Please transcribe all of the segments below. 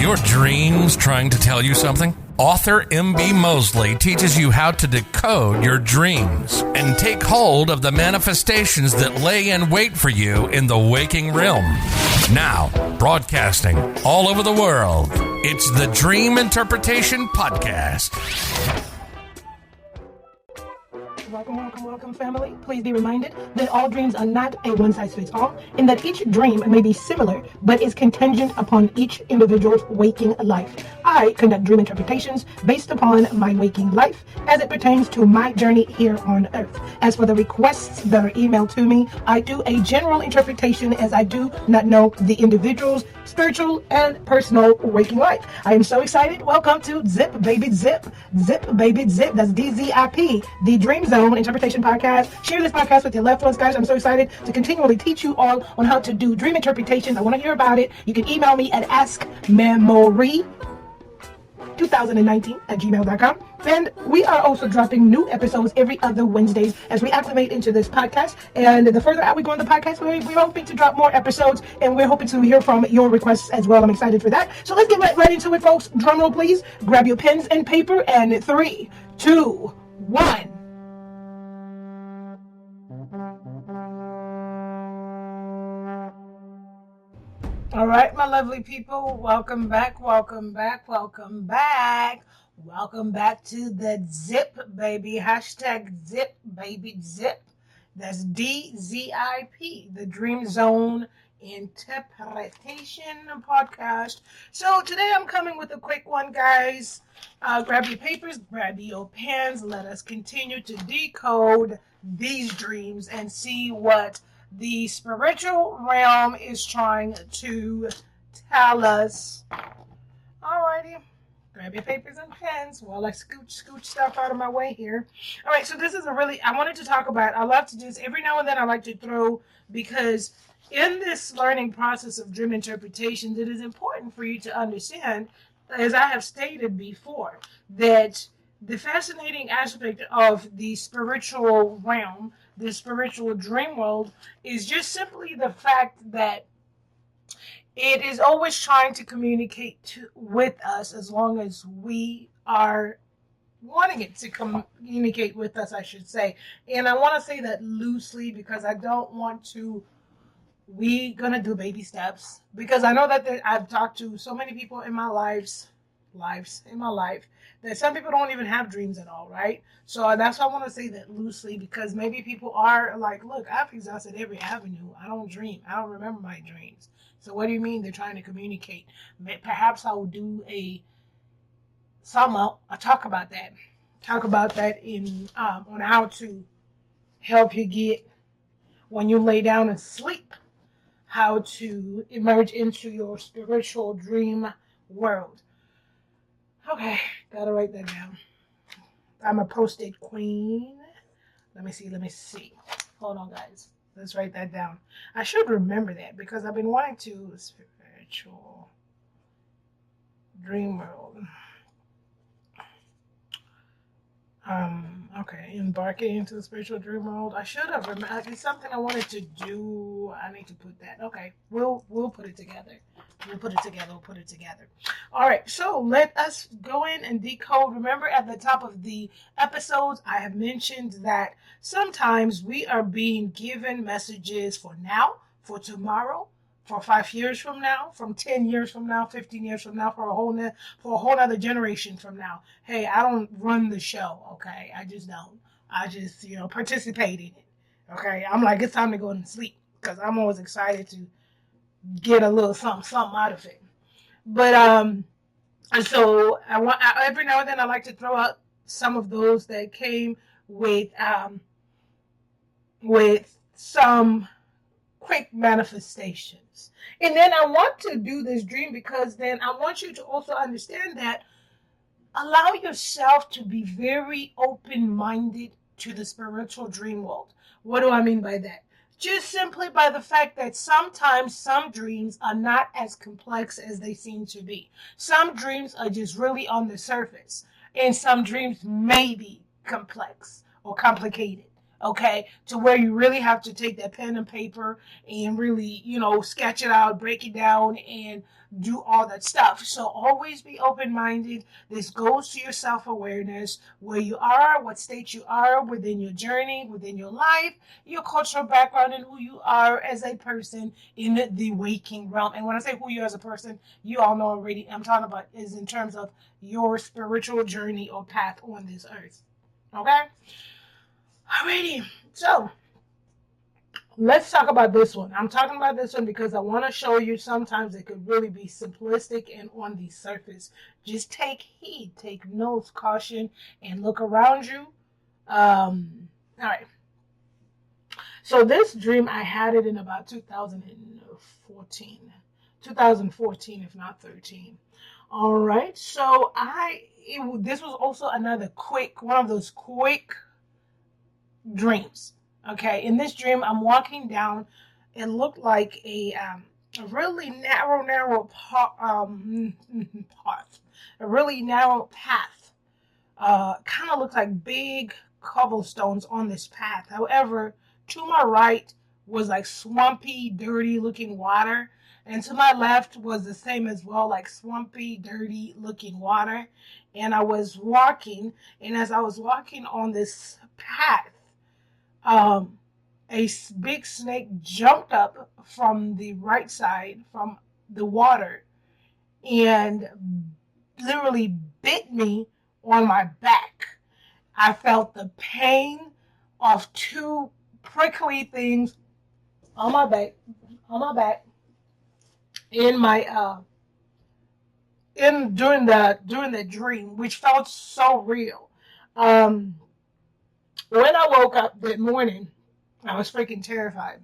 your dreams trying to tell you something? Author M.B. Mosley teaches you how to decode your dreams and take hold of the manifestations that lay in wait for you in the waking realm. Now, broadcasting all over the world, it's the Dream Interpretation Podcast. Welcome, family. Please be reminded that all dreams are not a one-size-fits-all, and that each dream may be similar, but is contingent upon each individual's waking life. I conduct dream interpretations based upon my waking life as it pertains to my journey here on earth. As for the requests that are emailed to me, I do a general interpretation as I do not know the individual's spiritual and personal waking life. I am so excited. Welcome to Zip Baby Zip. Zip Baby Zip. That's DZIP, the Dream Zone Interpretation Podcast. Share this podcast with your loved ones, guys. I'm so excited to continually teach you all on how to do dream interpretations. I want to hear about it. You can email me at askmemory2019@gmail.com. And we are also dropping new episodes every other Wednesdays as we acclimate into this podcast. And the further out we go in the podcast, we're hoping to drop more episodes, and we're hoping to hear from your requests as well. I'm excited for that. So let's get right into it, folks. Drum roll, please. Grab your pens and paper, and 3, 2, 1. All right, my lovely people, welcome back to the Zip Baby, #Zip Baby Zip. That's DZIP, the Dream Zone Interpretation Podcast. So today I'm coming with a quick one, guys. Grab your papers, grab your pens. Let us continue to decode these dreams and see what the spiritual realm is trying to tell us. Alrighty, grab your papers and pens while I scooch stuff out of my way here. Alright, so this is I wanted to talk about, I love to just, every now and then I like to throw, because in this learning process of dream interpretation, it is important for you to understand, as I have stated before, that the fascinating aspect of the spiritual realm, the spiritual dream world, is just simply the fact that it is always trying to communicate with us, as long as we are wanting it to communicate with us, I should say. And I want to say that loosely, because I don't want to, we're going to do baby steps, because I know that I've talked to so many people in my life, that some people don't even have dreams at all, right? So that's why I want to say that loosely, because maybe people are like, look, I've exhausted every avenue. I don't dream. I don't remember my dreams. So what do you mean they're trying to communicate? Perhaps I will do I'll talk about that. Talk about that in on how to help you get, when you lay down and sleep, how to emerge into your spiritual dream world. Okay, gotta write that down. I'm a post-it queen. Let me see. Hold on, guys. Let's write that down. I should remember that, because I've been wanting to. Spiritual dream world. Okay, embarking into the spiritual dream world. I should have remembered. It's something I wanted to do. I need to put that. Okay, we'll put it together. We'll put it together. All right, so let us go in and decode. Remember, at the top of the episodes, I have mentioned that sometimes we are being given messages for now, for tomorrow, for 5 years from now, from 10 years from now, 15 years from now, for a whole other generation from now. Hey, I don't run the show, okay? I just don't. I just, participate in it, okay? I'm like, it's time to go and sleep, because I'm always excited to get a little something out of it. But so every now and then I like to throw out some of those that came with some quick manifestations. And then I want to do this dream, because then I want you to also understand that allow yourself to be very open-minded to the spiritual dream world. What do I mean by that? Just simply by the fact that sometimes some dreams are not as complex as they seem to be. Some dreams are just really on the surface, and some dreams may be complex or complicated. okay, to where you really have to take that pen and paper and really, sketch it out, break it down, and do all that stuff. So always be open-minded. This goes to your self-awareness, where you are, what state you are within your journey, within your life, your cultural background, and who you are as a person in the waking realm. And when I say who you are as a person, you all know already, I'm talking about is in terms of your spiritual journey or path on this earth. Okay? Alrighty. So let's talk about this one. I'm talking about this one because I want to show you sometimes it could really be simplistic and on the surface. Just take heed, take notes, caution, and look around you. All right. So this dream, I had it in about 2014, if not 13. All right. So this was also another one of those quick dreams. Okay, in this dream, I'm walking down. It looked like a really narrow path, a really narrow path. Kind of looked like big cobblestones on this path. However, to my right was like swampy, dirty looking water. And to my left was the same as well, like swampy, dirty looking water. And I was walking, and as I was walking on this path, a big snake jumped up from the right side from the water and literally bit me on my back. I felt the pain of two prickly things on my back, in my during the dream, which felt so real. When I woke up that morning, I was freaking terrified.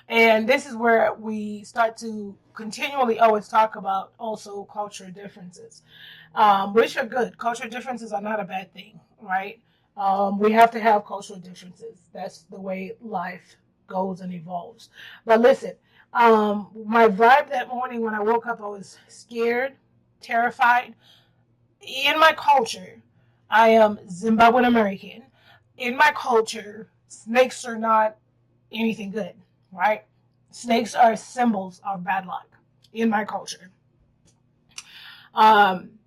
And this is where we start to continually always talk about also cultural differences, which are good. Cultural differences are not a bad thing, right? We have to have cultural differences. That's the way life goes and evolves. But listen, my vibe that morning when I woke up, I was scared, terrified. In my culture, I am Zimbabwean American. In my culture, snakes are not anything good, right? Snakes are symbols of bad luck in my culture. Um,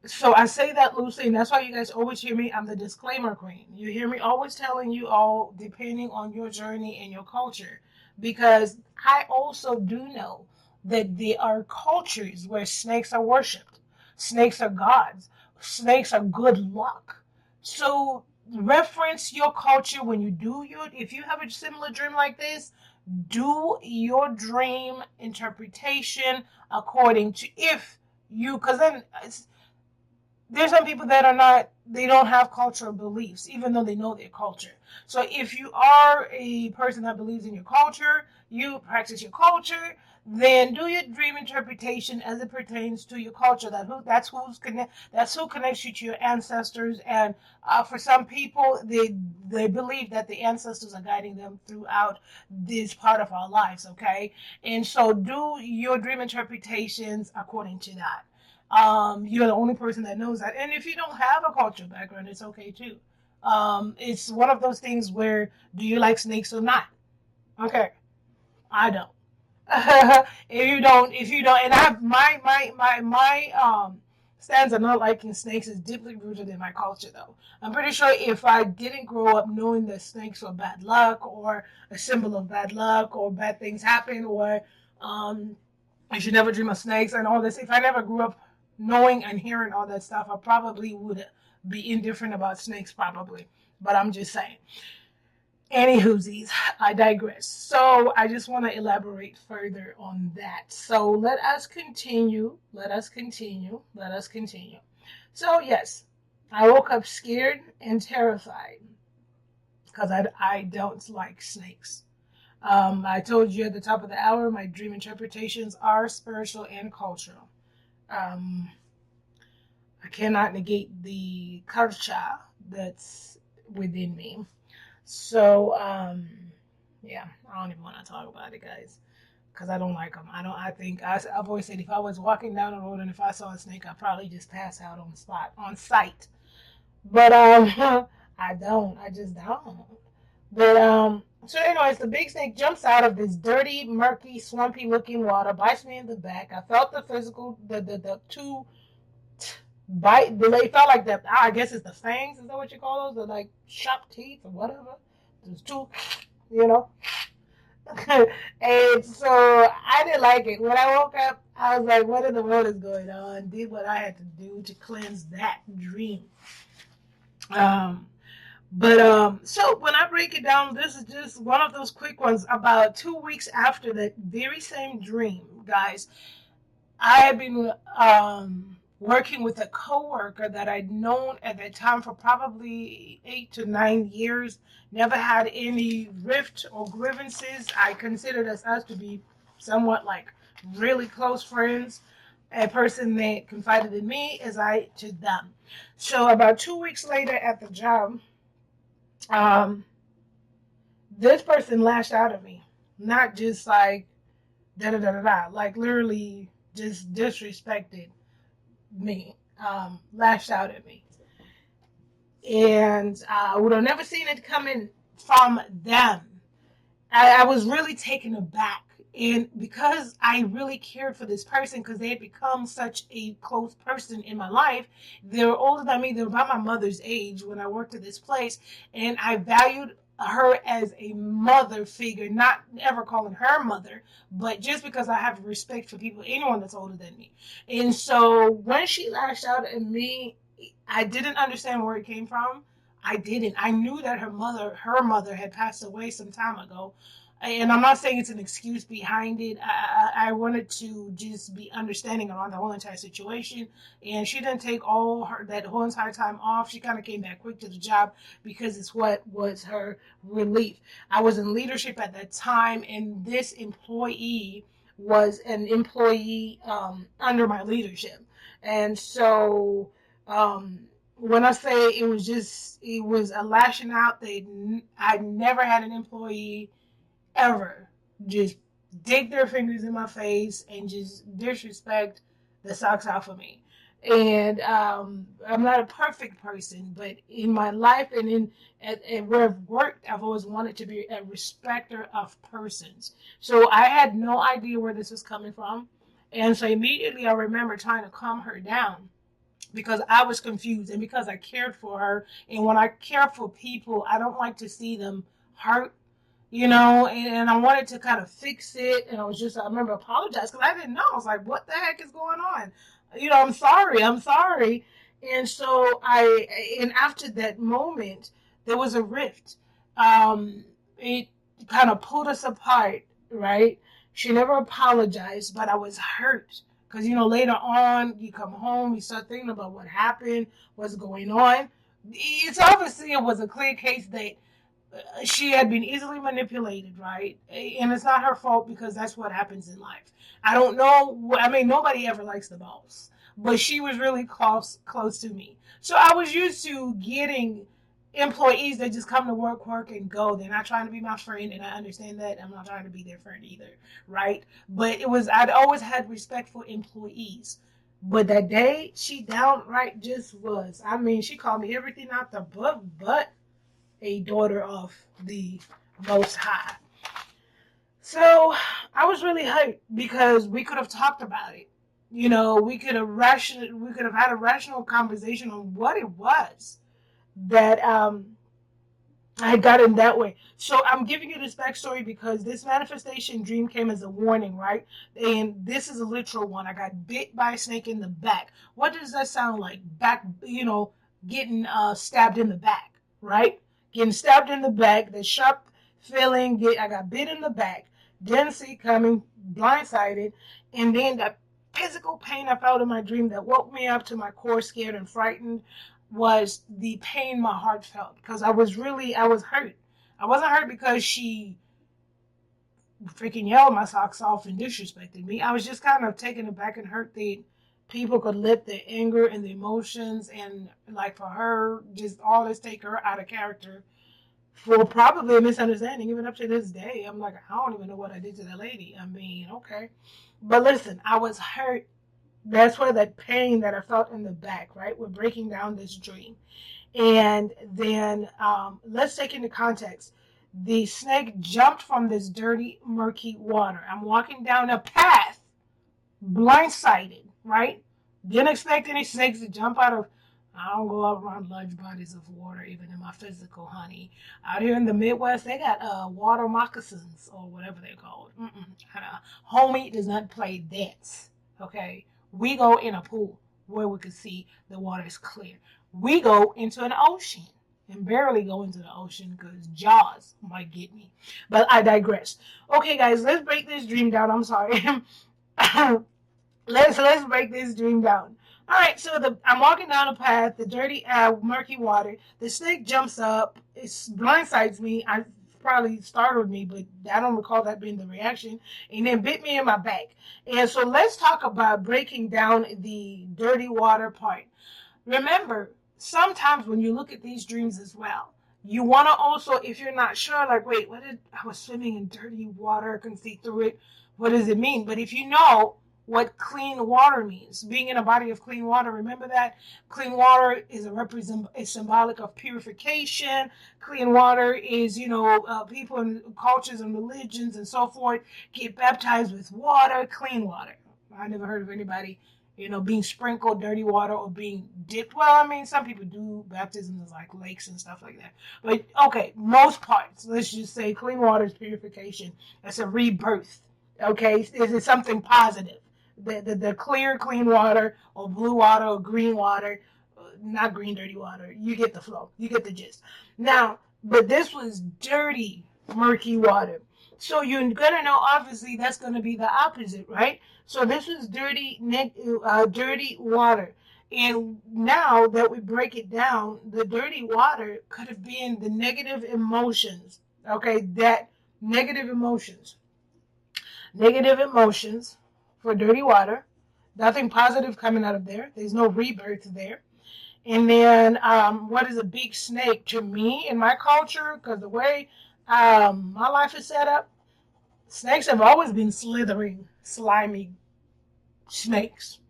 so I say that loosely, and that's why you guys always hear me. I'm the disclaimer queen. You hear me always telling you all, depending on your journey and your culture, because I also do know that there are cultures where snakes are worshipped, snakes are gods, snakes are good luck. So reference your culture when you do if you have a similar dream like this, do your dream interpretation according to because then there's some people that they don't have cultural beliefs, even though they know their culture. So if you are a person that believes in your culture, you practice your culture, then do your dream interpretation as it pertains to your culture. That's who connects you to your ancestors. And for some people, they believe that the ancestors are guiding them throughout this part of our lives. Okay, and so do your dream interpretations according to that. You're the only person that knows that. And if you don't have a cultural background, it's okay too. It's one of those things where, do you like snakes or not? Okay, I don't. If you don't, and I have my stance on not liking snakes is deeply rooted in my culture, though. I'm pretty sure if I didn't grow up knowing that snakes were bad luck or a symbol of bad luck or bad things happen or you should never dream of snakes and all this, if I never grew up knowing and hearing all that stuff, I probably would be indifferent about snakes, probably. But I'm just saying. Anywhoosies, I digress. So I just want to elaborate further on that. So let us continue. So yes, I woke up scared and terrified because I don't like snakes. I told you at the top of the hour, my dream interpretations are spiritual and cultural. I cannot negate the culture that's within me. So, yeah, I don't even want to talk about it, guys, because I don't like them. I've always said if I was walking down the road and if I saw a snake, I'd probably just pass out on sight. But I don't. I just don't. But so anyways, the big snake jumps out of this dirty, murky, swampy looking water, bites me in the back. I felt the physical, the two bite. They felt like the, I guess it's the fangs. Is that what you call those? The like sharp teeth or whatever. There's two, you know. And so I didn't like it. When I woke up, I was like, what in the world is going on? Did what I had to do to cleanse that dream. Um, so when I break it down, this is just one of those quick ones. About 2 weeks after that very same dream, guys, I had been working with a coworker that I'd known at that time for probably 8 to 9 years. Never had any rift or grievances. I considered us to be somewhat like really close friends. A person that confided in me as I to them. So about 2 weeks later at the job, um, this person lashed out at me. Not just like da da da da da, like literally just disrespected me, lashed out at me. And I would have never seen it coming from them. I was really taken aback. And because I really cared for this person, because they had become such a close person in my life, they were older than me. They were about my mother's age when I worked at this place. And I valued her as a mother figure, not ever calling her mother, but just because I have respect for people, anyone that's older than me. And so when she lashed out at me, I didn't understand where it came from. I didn't. I knew that her mother had passed away some time ago. And I'm not saying it's an excuse behind it. I wanted to just be understanding around the whole entire situation. And she didn't take that whole entire time off. She kind of came back quick to the job because it's what was her relief. I was in leadership at that time, and this employee was an employee under my leadership. And so when I say it was a lashing out. I never had an employee ever just dig their fingers in my face and just disrespect the socks off of me. And I'm not a perfect person, but in my life and where I've worked, I've always wanted to be a respecter of persons. So I had no idea where this was coming from. And so immediately I remember trying to calm her down because I was confused and because I cared for her. And when I care for people, I don't like to see them hurt, and I wanted to kind of fix it. And I remember apologizing because I didn't know. I was like, what the heck is going on? I'm sorry. And so and after that moment, there was a rift. It kind of pulled us apart, right? She never apologized, but I was hurt. Because, later on, you come home, you start thinking about what happened, what's going on. It was a clear case that she had been easily manipulated, right? And it's not her fault because that's what happens in life. I don't know. I mean, nobody ever likes the boss, but she was really close to me. So I was used to getting employees that just come to work and go. They're not trying to be my friend, and I understand that. I'm not trying to be their friend either, right? But I'd always had respect for employees. But that day, she downright just was. I mean, she called me everything out the book, but a daughter of the Most High. So I was really hurt because we could have talked about it. We could have had a rational conversation on what it was that I got in that way. So I'm giving you this backstory because this manifestation dream came as a warning, right? And this is a literal one. I got bit by a snake in the back. What does that sound like? Back, getting stabbed in the back, right? Getting stabbed in the back, the sharp feeling, I got bit in the back, didn't see coming, blindsided, and then that physical pain I felt in my dream that woke me up to my core, scared and frightened, was the pain my heart felt because I was hurt. I wasn't hurt because she freaking yelled my socks off and disrespected me. I was just kind of taken aback and hurt that people could let their anger and the emotions and like for her, just all this take her out of character for probably a misunderstanding. Even up to this day, I'm like, I don't even know what I did to that lady. I mean, okay. But listen, I was hurt That's where that pain that I felt in the back, right? We're breaking down this dream. And then let's take into context. The snake jumped from this dirty, murky water. I'm walking down a path, blindsided, right? Didn't expect any snakes to jump out of. I don't go out around large bodies of water, even in my physical, honey. Out here in the Midwest, they got water moccasins or whatever they're called. Homie does not play dance. Okay, we go in a pool where we can see the water is clear. We go into an ocean and barely go into the ocean because Jaws might get me. But I digress. Okay, guys, let's break this dream down. I'm sorry. let's break this dream down. All right, so I'm walking down a path, the dirty, murky water. The snake jumps up. It blindsides me. I probably startled me, but I don't recall that being the reaction. And then bit me in my back. And so let's talk about breaking down the dirty water part. Remember, sometimes when you look at these dreams as well, you want to also, if you're not sure, like, wait, I was swimming in dirty water, I can see through it. What does it mean? But if you know what clean water means, being in a body of clean water, remember that clean water is symbolic of purification. Clean water is, people in cultures and religions and so forth get baptized with water, clean water. I never heard of anybody being sprinkled dirty water or being dipped. Well, I mean, some people do baptisms like lakes and stuff like that. But, okay, most parts, let's just say clean water is purification. It's a rebirth, okay? Is it something positive? The clear, clean water or blue water or green water, not green, dirty water. You get the flow. You get the gist. Now, but this was dirty, murky water. So you're going to know, obviously, that's going to be the opposite, right? So this was dirty water. And now that we break it down, the dirty water could have been the negative emotions, okay? That negative emotions for dirty water. Nothing positive coming out of there. There's no rebirth there. And then what is a big snake to me in my culture? Because the way my life is set up, snakes have always been slithering, slimy snakes.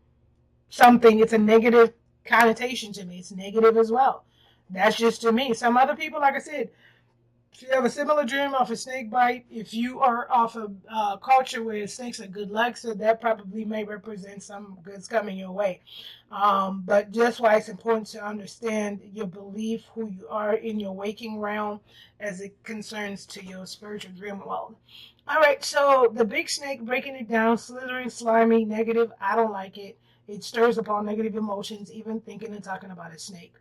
It's a negative connotation to me. It's negative as well. That's just to me. Some other people, like I said, if you have a similar dream off a snake bite, if you are off a culture where snakes are good luck, so that probably may represent some goods coming your way. But just why it's important to understand your belief, who you are in your waking realm as it concerns to your spiritual dream world. All right, so the big snake, breaking it down, slithering, slimy, negative. I don't like it. It stirs up all negative emotions, even thinking and talking about a snake.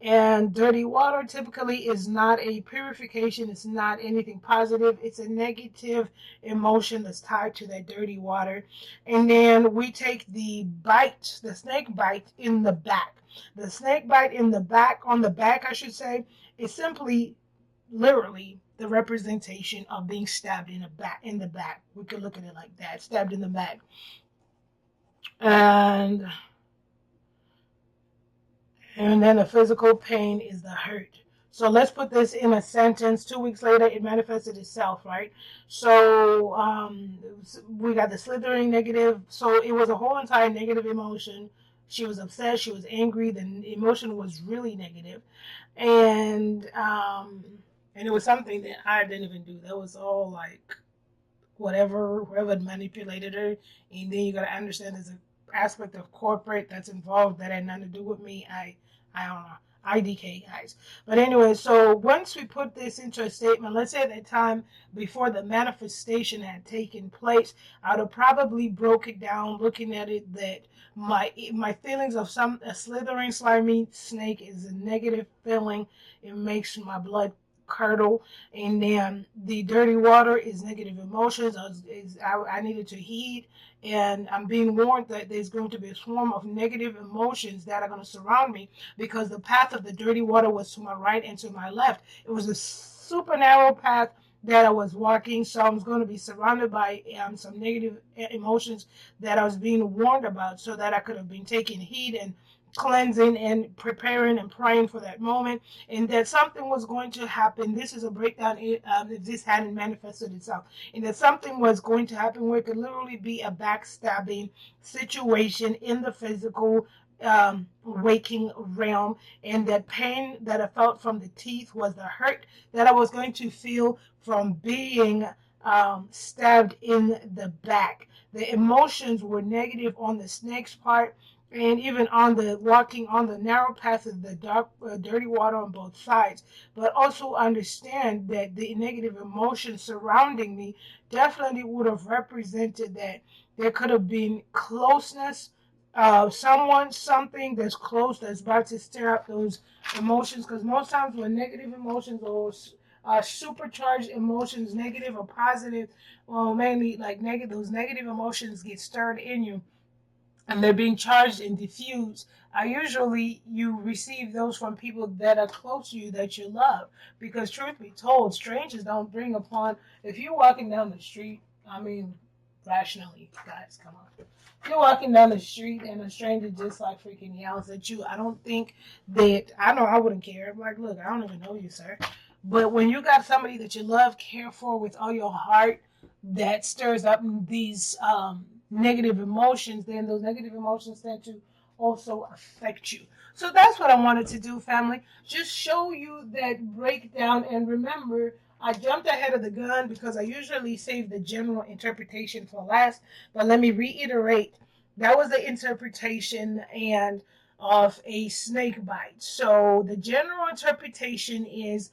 And dirty water typically is not a purification. It's not anything positive. It's a negative emotion that's tied to that dirty water. And then we take the snake bite in the back. The snake bite in the back, on the back, I should say, is simply, literally, the representation of being stabbed in the back. We could look at it like that, stabbed in the back. And then the physical pain is the hurt. So let's put this in a sentence. 2 weeks later, it manifested itself, right? So we got the slithering negative. So it was a whole entire negative emotion. She was upset. She was angry. The emotion was really negative. And it was something that I didn't even do. That was all like whoever manipulated her. And then you got to understand there's an aspect of corporate that's involved that had nothing to do with me. I don't know. IDK, guys. But anyway, so once we put this into a statement, let's say at the time before the manifestation had taken place, I would have probably broke it down, looking at it that my feelings of a slithering, slimy snake is a negative feeling. It makes my blood curdle. And then the dirty water is negative emotions. I needed to heed. And I'm being warned that there's going to be a swarm of negative emotions that are going to surround me because the path of the dirty water was to my right and to my left. It was a super narrow path that I was walking, so I was going to be surrounded by some negative emotions that I was being warned about, so that I could have been taking heed and cleansing and preparing and praying for that moment, and that something was going to happen. This is a breakdown if this hadn't manifested itself, and that something was going to happen where it could literally be a backstabbing situation in the physical waking realm, and that pain that I felt from the teeth was the hurt that I was going to feel from being stabbed in the back. The emotions were negative on the snake's part, and even on the walking on the narrow path of the dark, dirty water on both sides. But also understand that the negative emotions surrounding me definitely would have represented that there could have been closeness, someone, something that's close that's about to stir up those emotions. Because most times when negative emotions or supercharged emotions, negative or positive, well, mainly like negative, those negative emotions get stirred in you and they're being charged and diffused. Usually you receive those from people that are close to you that you love. Because truth be told, strangers don't bring upon, if you're walking down the street, I mean, rationally, guys, come on. If you're walking down the street and a stranger just like freaking yells at you, I don't think that, I know I wouldn't care. I'm like, look, I don't even know you, sir. But when you got somebody that you love, care for with all your heart, that stirs up these negative emotions, then those negative emotions tend to also affect you. So that's what I wanted to do, family. Just show you that breakdown. And remember, I jumped ahead of the gun because I usually save the general interpretation for last. But let me reiterate, that was the interpretation and of a snake bite. So the general interpretation is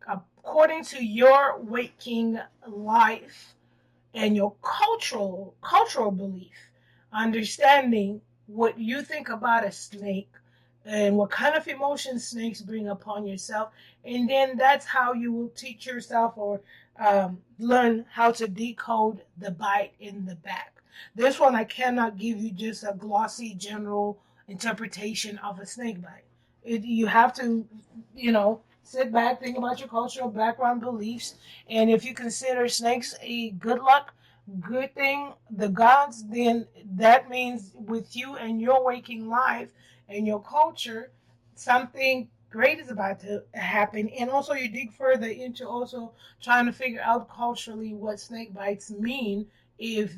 according to your waking life and your cultural belief, understanding what you think about a snake and what kind of emotions snakes bring upon yourself, and then that's how you will teach yourself or learn how to decode the bite in the back. This one I cannot give you just a glossy general interpretation of a snake bite. You have to, sit back, think about your cultural background beliefs, and if you consider snakes a good luck, good thing, the gods, then that means with you and your waking life and your culture, something great is about to happen. And also you dig further into also trying to figure out culturally what snake bites mean if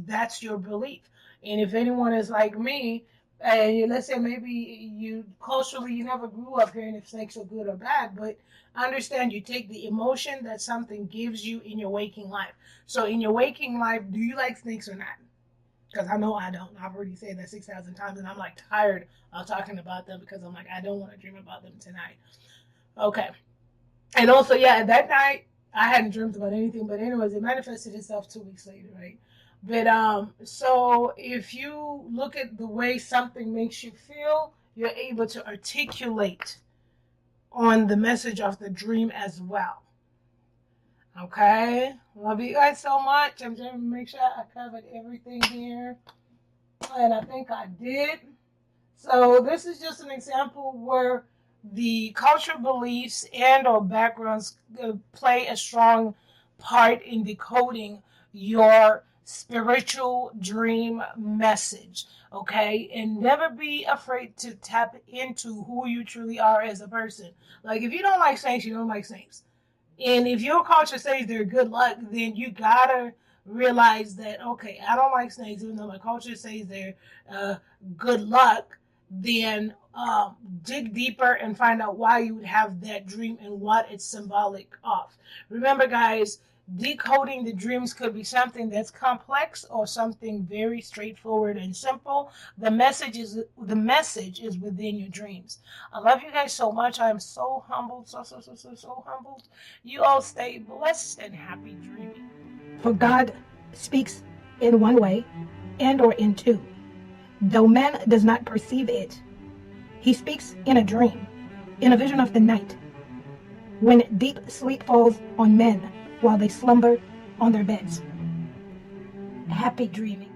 that's your belief. And if anyone is like me, and let's say maybe you culturally you never grew up hearing if snakes are good or bad, but understand you take the emotion that something gives you in your waking life. So in your waking life, do you like snakes or not? Because I know I don't. I've already said that 6,000 times, and I'm like tired of talking about them because I'm like, I don't want to dream about them tonight. Okay. And also, yeah, that night I hadn't dreamt about anything, but anyways, it manifested itself 2 weeks later, right? But so if you look at the way something makes you feel, you're able to articulate on the message of the dream as well. Okay, love you guys so much. I'm trying to make sure I covered everything here, and I think I did. So this is just an example where the cultural beliefs and or backgrounds play a strong part in decoding your spiritual dream message. Okay, and never be afraid to tap into who you truly are as a person. Like if you don't like snakes, you don't like snakes. And if your culture says they're good luck, then you gotta realize that, okay, I don't like snakes, even though my culture says they're good luck. Then dig deeper and find out why you would have that dream and what it's symbolic of. Remember, guys, decoding the dreams could be something that's complex or something very straightforward and simple. The message is within your dreams. I love you guys so much. I am so humbled, so humbled. You all stay blessed and happy dreaming. For God speaks in one way and or in two, though man does not perceive it. He speaks in a dream, in a vision of the night, when deep sleep falls on men while they slumber on their beds. Happy dreaming.